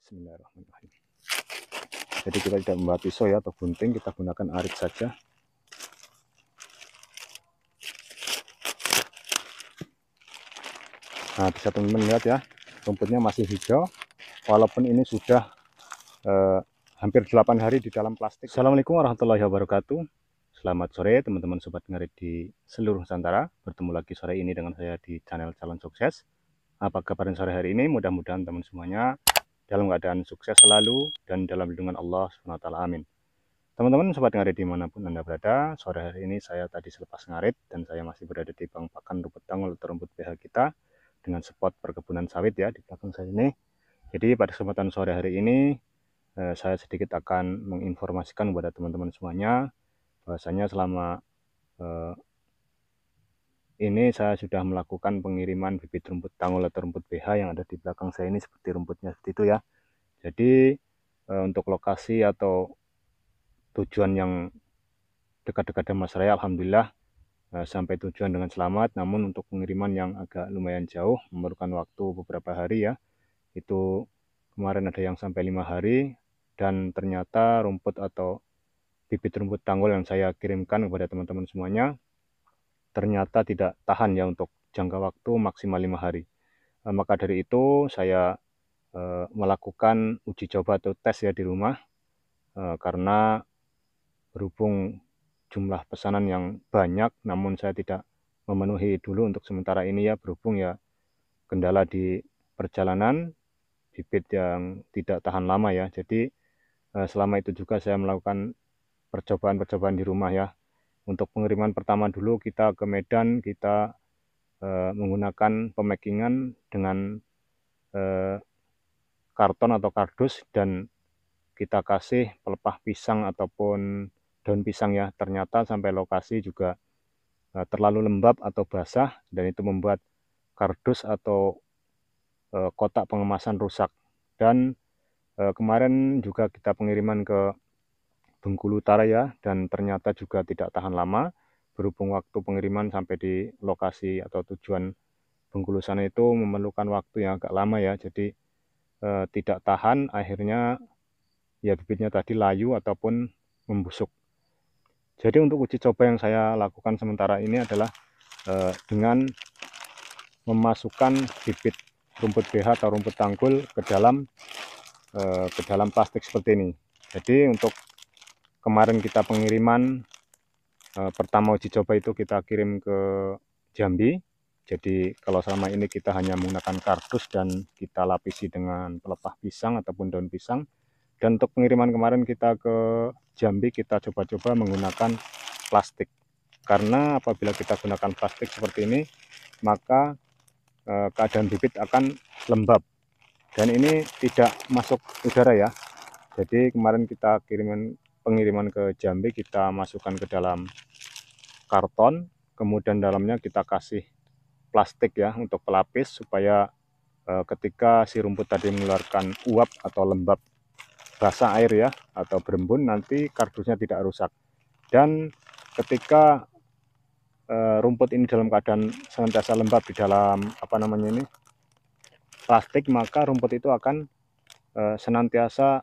Bismillahirrahmanirrahim. Jadi kita tidak membawa pisau ya atau gunting, kita gunakan arit saja. Nah, bisa teman-teman lihat ya, rumputnya masih hijau walaupun ini sudah hampir 8 hari di dalam plastik. Assalamualaikum warahmatullahi wabarakatuh. Selamat sore teman-teman sobat ngarit di seluruh Nusantara. Bertemu lagi sore ini dengan saya di channel Calon Sukses. Apa kabar sore hari ini? Mudah-mudahan teman semuanya dalam keadaan sukses selalu dan dalam lindungan Allah SWT. Amin. Teman-teman sobat ngarit dimanapun Anda berada, sore hari ini saya tadi selepas ngarit dan saya masih berada di Bang Pakan rumput tangul atau rumput BH kita dengan spot perkebunan sawit ya di belakang saya ini. Jadi pada kesempatan sore hari ini saya sedikit akan menginformasikan kepada teman-teman semuanya bahwasanya selama ini saya sudah melakukan pengiriman bibit rumput tangul atau rumput BH yang ada di belakang saya ini, seperti rumputnya seperti itu ya. Jadi untuk lokasi atau tujuan yang dekat-dekat dengan Mas Raya, alhamdulillah sampai tujuan dengan selamat. Namun untuk pengiriman yang agak lumayan jauh memerlukan waktu beberapa hari ya. Itu kemarin ada yang sampai 5 hari, dan ternyata rumput atau bibit rumput tanggul yang saya kirimkan kepada teman-teman semuanya ternyata tidak tahan ya untuk jangka waktu maksimal 5 hari. Maka dari itu saya melakukan uji coba atau tes ya di rumah, karena berhubung jumlah pesanan yang banyak, namun saya tidak memenuhi dulu untuk sementara ini ya, berhubung ya kendala di perjalanan, bibit yang tidak tahan lama ya. Jadi selama itu juga saya melakukan percobaan-percobaan di rumah ya. Untuk pengiriman pertama dulu kita ke Medan, kita menggunakan pemakingan dengan karton atau kardus, dan kita kasih pelepah pisang ataupun daun pisang ya. Ternyata sampai lokasi juga terlalu lembab atau basah, dan itu membuat kardus atau kotak pengemasan rusak. Dan kemarin juga kita pengiriman ke Bengkulu Utara ya, dan ternyata juga tidak tahan lama. Berhubung waktu pengiriman sampai di lokasi atau tujuan Bengkulu sana itu memerlukan waktu yang agak lama ya, jadi tidak tahan, akhirnya ya bibitnya tadi layu ataupun membusuk. Jadi untuk uji coba yang saya lakukan sementara ini adalah dengan memasukkan bibit rumput BH atau rumput tanggul ke dalam plastik seperti ini. Jadi untuk kemarin kita pengiriman pertama uji coba itu kita kirim ke Jambi. Jadi kalau selama ini kita hanya menggunakan kardus dan kita lapisi dengan pelepah pisang ataupun daun pisang. Dan untuk pengiriman kemarin kita ke Jambi, kita coba-coba menggunakan plastik. Karena apabila kita gunakan plastik seperti ini, maka keadaan bibit akan lembab. Dan ini tidak masuk udara ya. Jadi kemarin kita pengiriman ke Jambi, kita masukkan ke dalam karton, kemudian dalamnya kita kasih plastik ya untuk pelapis, supaya ketika si rumput tadi mengeluarkan uap atau lembab basah air ya atau berembun, nanti kardusnya tidak rusak. Dan ketika rumput ini dalam keadaan senantiasa lembab di dalam plastik, maka rumput itu akan senantiasa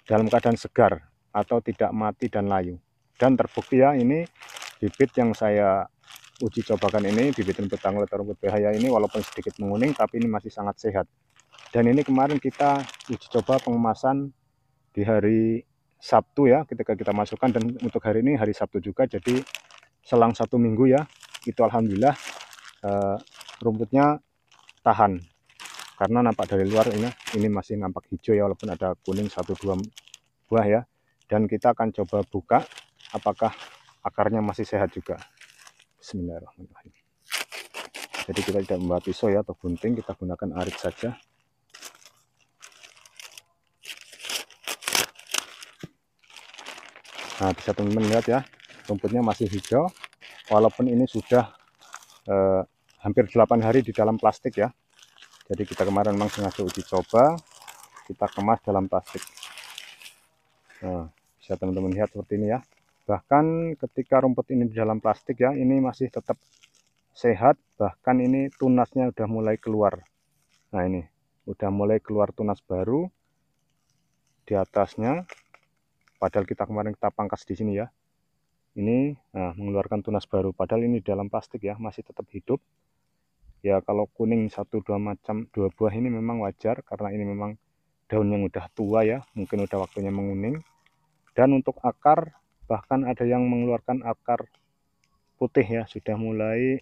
dalam keadaan segar atau tidak mati dan layu. Dan terbukti ya, ini bibit yang saya uji cobakan ini, bibit rumput tanggul atau rumput BH ini, walaupun sedikit menguning tapi ini masih sangat sehat. Dan ini kemarin kita uji coba pengemasan di hari Sabtu ya, ketika kita masukkan, dan untuk hari ini hari Sabtu juga, jadi selang 1 minggu ya, itu alhamdulillah rumputnya tahan. Karena nampak dari luar ini masih nampak hijau ya, walaupun ada kuning 1-2 buah ya. Dan kita akan coba buka apakah akarnya masih sehat juga. Bismillahirrahmanirrahim. Jadi kita tidak membawa pisau ya atau gunting, kita gunakan arit saja. Nah, bisa teman-teman lihat ya, rumputnya masih hijau walaupun ini sudah hampir 8 hari di dalam plastik ya. Jadi kita kemarin memang sengaja uji coba, kita kemas dalam plastik. Nah, bisa teman-teman lihat seperti ini ya. Bahkan ketika rumput ini di dalam plastik ya, ini masih tetap sehat, bahkan ini tunasnya udah mulai keluar. Nah, ini udah mulai keluar tunas baru di atasnya, padahal kemarin kita pangkas di sini ya. Ini mengeluarkan tunas baru, padahal ini dalam plastik ya, masih tetap hidup. Ya kalau kuning dua buah ini memang wajar karena ini memang daun yang udah tua ya, mungkin udah waktunya menguning. Dan untuk akar, bahkan ada yang mengeluarkan akar putih ya, sudah mulai,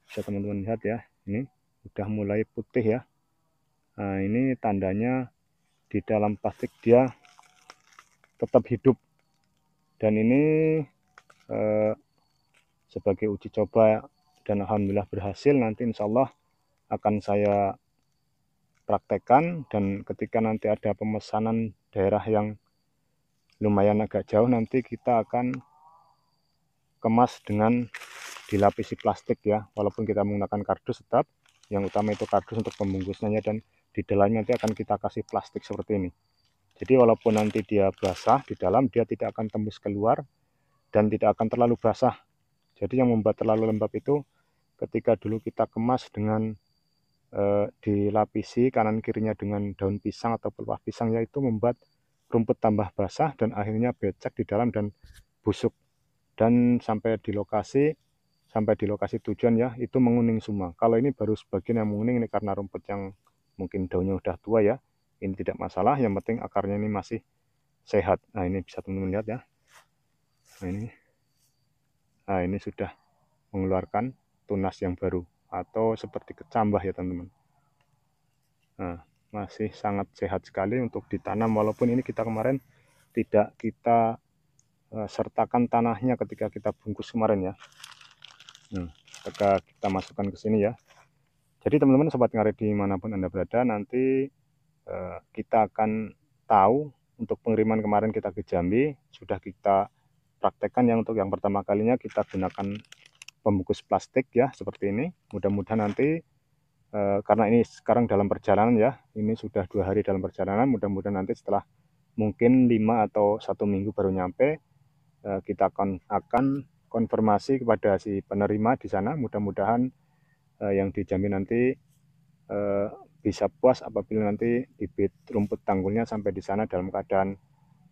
bisa teman-teman lihat ya, ini udah mulai putih ya. Nah ini tandanya di dalam plastik dia tetap hidup. Dan ini sebagai uji coba dan alhamdulillah berhasil. Nanti insya Allah akan saya praktekkan, dan ketika nanti ada pemesanan daerah yang lumayan agak jauh, nanti kita akan kemas dengan dilapisi plastik ya, walaupun kita menggunakan kardus tetap yang utama itu kardus untuk pembungkusnya, dan di dalamnya nanti akan kita kasih plastik seperti ini. Jadi walaupun nanti dia basah di dalam, dia tidak akan tembus keluar dan tidak akan terlalu basah. Jadi yang membuat terlalu lembab itu ketika dulu kita kemas dengan dilapisi kanan kirinya dengan daun pisang atau pelepah pisang, yaitu membuat rumput tambah basah dan akhirnya becek di dalam dan busuk. Dan sampai di lokasi tujuan ya, itu menguning semua. Kalau ini baru sebagian yang menguning, ini karena rumput yang mungkin daunnya udah tua ya. Ini tidak masalah, yang penting akarnya ini masih sehat. Nah ini bisa teman-teman lihat ya. Nah ini sudah mengeluarkan tunas yang baru atau seperti kecambah ya teman-teman. Nah masih sangat sehat sekali untuk ditanam, walaupun ini kita kemarin tidak kita sertakan tanahnya ketika kita bungkus kemarin ya. Ketika kita masukkan ke sini ya. Jadi teman-teman sobat ngarit dimanapun Anda berada, nanti kita akan tahu untuk pengiriman kemarin kita ke Jambi sudah kita praktekkan yang untuk yang pertama kalinya kita gunakan pembungkus plastik ya seperti ini. Mudah-mudahan nanti karena ini sekarang dalam perjalanan ya, ini sudah 2 hari dalam perjalanan, mudah-mudahan nanti setelah mungkin 5 atau 1 minggu baru nyampe, kita akan konfirmasi kepada si penerima di sana. Mudah-mudahan yang dijamin nanti bisa puas apabila nanti bibit rumput tanggulnya sampai di sana dalam keadaan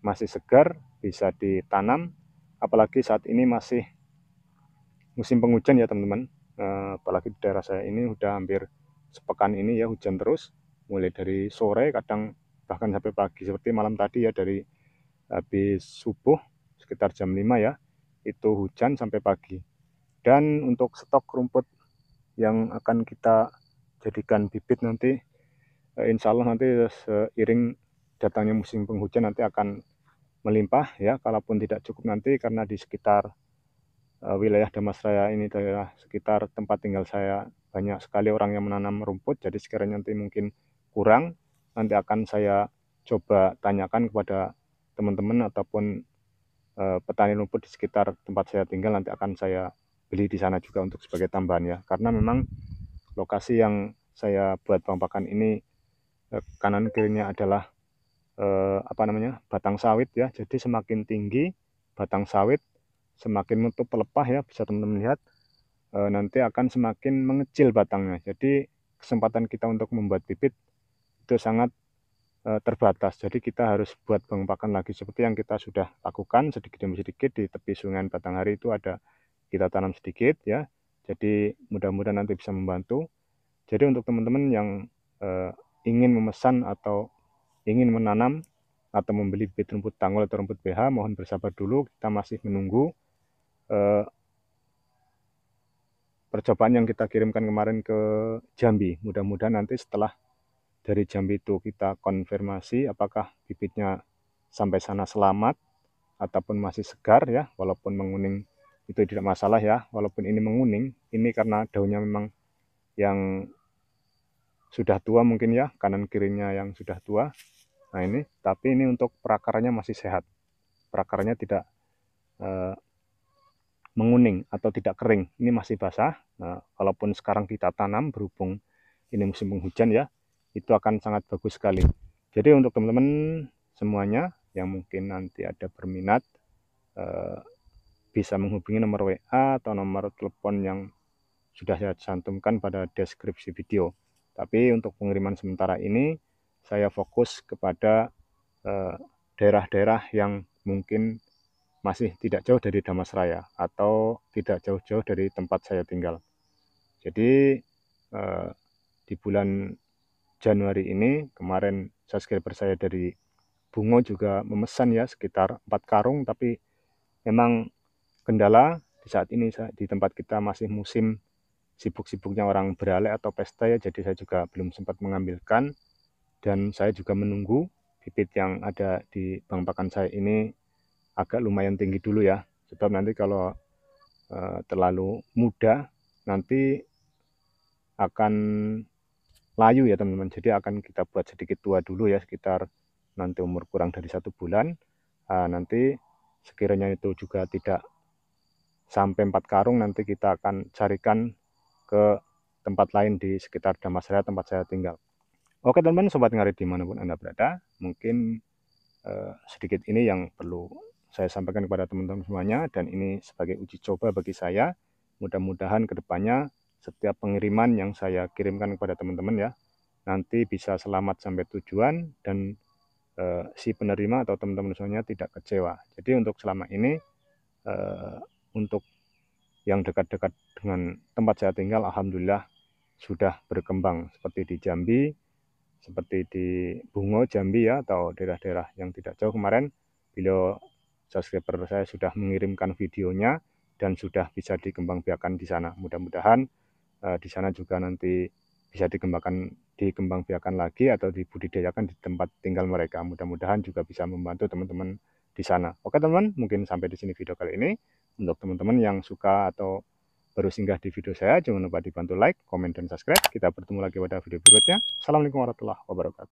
masih segar, bisa ditanam. Apalagi saat ini masih musim penghujan ya teman-teman. Apalagi di daerah saya ini udah hampir sepekan ini ya hujan terus, mulai dari sore kadang bahkan sampai pagi, seperti malam tadi ya, dari habis subuh sekitar jam 5 ya, itu hujan sampai pagi. Dan untuk stok rumput yang akan kita jadikan bibit nanti, insya Allah nanti seiring datangnya musim penghujan nanti akan melimpah ya. Kalaupun tidak cukup nanti, karena di sekitar wilayah Damasraya ini, daerah sekitar tempat tinggal saya, banyak sekali orang yang menanam rumput. Jadi sekiranya nanti mungkin kurang, nanti akan saya coba tanyakan kepada teman-teman ataupun petani rumput di sekitar tempat saya tinggal, nanti akan saya beli di sana juga untuk sebagai tambahan ya. Karena memang lokasi yang saya buat bang-pakan ini kanan kirinya adalah batang sawit ya. Jadi semakin tinggi batang sawit, semakin menutup pelepah ya, bisa teman-teman lihat, nanti akan semakin mengecil batangnya. Jadi kesempatan kita untuk membuat bibit itu sangat terbatas. Jadi kita harus buat bang-pakan lagi seperti yang kita sudah lakukan sedikit demi sedikit di tepi Sungai Batanghari itu ada kita tanam sedikit ya. Jadi mudah-mudahan nanti bisa membantu. Jadi untuk teman-teman yang ingin memesan atau ingin menanam atau membeli bibit rumput tanggul atau rumput BH, mohon bersabar dulu, kita masih menunggu percobaan yang kita kirimkan kemarin ke Jambi. Mudah-mudahan nanti setelah dari Jambi itu kita konfirmasi apakah bibitnya sampai sana selamat ataupun masih segar ya, walaupun menguning itu tidak masalah ya. Walaupun ini menguning, ini karena daunnya memang yang sudah tua mungkin ya, kanan kirinya yang sudah tua. Nah ini, tapi ini untuk perakarnya masih sehat, perakarnya tidak menguning atau tidak kering, ini masih basah. Nah, walaupun sekarang kita tanam, berhubung ini musim penghujan ya, itu akan sangat bagus sekali. Jadi untuk teman-teman semuanya yang mungkin nanti ada berminat, bisa menghubungi nomor WA atau nomor telepon yang sudah saya cantumkan pada deskripsi video. Tapi untuk pengiriman sementara ini saya fokus kepada daerah-daerah yang mungkin masih tidak jauh dari Damasraya atau tidak jauh-jauh dari tempat saya tinggal. Jadi di bulan Januari ini kemarin subscriber saya dari Bungo juga memesan ya sekitar 4 karung, tapi memang kendala di saat ini di tempat kita masih musim sibuk-sibuknya orang beralek atau pesta ya, jadi saya juga belum sempat mengambilkan, dan saya juga menunggu bibit yang ada di Bang Pakan saya ini agak lumayan tinggi dulu ya, sebab nanti kalau terlalu muda nanti akan layu ya teman-teman. Jadi akan kita buat sedikit tua dulu ya, sekitar nanti umur kurang dari 1 bulan. Nanti sekiranya itu juga tidak sampai 4 karung, nanti kita akan carikan ke tempat lain di sekitar Damasraya tempat saya tinggal. Oke teman-teman, sobat ngarit dimanapun Anda berada, mungkin sedikit ini yang perlu saya sampaikan kepada teman-teman semuanya, dan ini sebagai uji coba bagi saya. Mudah-mudahan kedepannya setiap pengiriman yang saya kirimkan kepada teman-teman ya, nanti bisa selamat sampai tujuan, dan si penerima atau teman-teman semuanya tidak kecewa. Jadi untuk selama ini untuk yang dekat-dekat dengan tempat saya tinggal, alhamdulillah sudah berkembang, seperti di Jambi, seperti di Bungo Jambi ya, atau daerah-daerah yang tidak jauh. Kemarin beliau subscriber saya sudah mengirimkan videonya dan sudah bisa dikembangbiakan di sana. Mudah-mudahan di sana juga nanti bisa dikembangbiakan lagi atau dibudidayakan di tempat tinggal mereka. Mudah-mudahan juga bisa membantu teman-teman di sana. Oke teman-teman, mungkin sampai di sini video kali ini. Untuk teman-teman yang suka atau baru singgah di video saya, jangan lupa dibantu like, komen, dan subscribe. Kita bertemu lagi pada video berikutnya. Assalamualaikum warahmatullahi wabarakatuh.